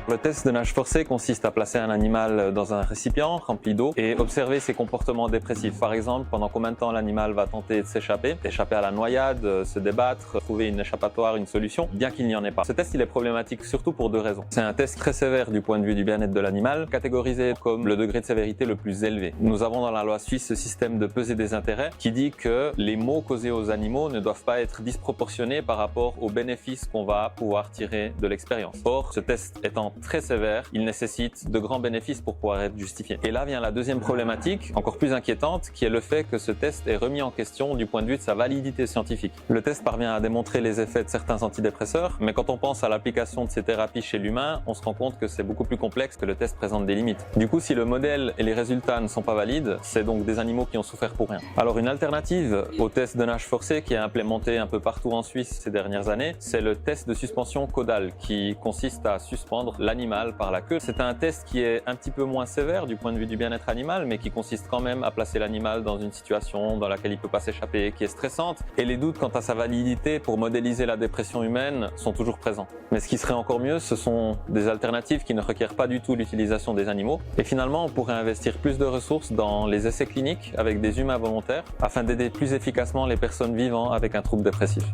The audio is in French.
Le test de nage forcé consiste à placer un animal dans un récipient rempli d'eau et observer ses comportements dépressifs. Par exemple, pendant combien de temps l'animal va tenter de s'échapper, échapper à la noyade, se débattre, trouver une échappatoire, une solution, bien qu'il n'y en ait pas. Ce test il est problématique surtout pour deux raisons. C'est un test très sévère du point de vue du bien-être de l'animal, catégorisé comme le degré de sévérité le plus élevé. Nous avons dans la loi suisse ce système de pesée des intérêts qui dit que les maux causés aux animaux ne doivent pas être disproportionnés par rapport aux bénéfices qu'on va pouvoir tirer de l'expérience. Or, ce test étant très sévère, il nécessite de grands bénéfices pour pouvoir être justifié. Et là vient la deuxième problématique, encore plus inquiétante, qui est le fait que ce test est remis en question du point de vue de sa validité scientifique. Le test parvient à démontrer les effets de certains antidépresseurs, mais quand on pense à l'application de ces thérapies chez l'humain, on se rend compte que c'est beaucoup plus complexe, que le test présente des limites. Du coup, si le modèle et les résultats ne sont pas valides, c'est donc des animaux qui ont souffert pour rien. Alors une alternative au test de nage forcé qui est implémenté un peu partout en Suisse ces dernières années, c'est le test de suspension caudale qui consiste à suspendre l'animal par la queue. C'est un test qui est un petit peu moins sévère du point de vue du bien-être animal, mais qui consiste quand même à placer l'animal dans une situation dans laquelle il ne peut pas s'échapper, qui est stressante, et les doutes quant à sa validité pour modéliser la dépression humaine sont toujours présents. Mais ce qui serait encore mieux, ce sont des alternatives qui ne requièrent pas du tout l'utilisation des animaux, et finalement on pourrait investir plus de ressources dans les essais cliniques avec des humains volontaires afin d'aider plus efficacement les personnes vivant avec un trouble dépressif.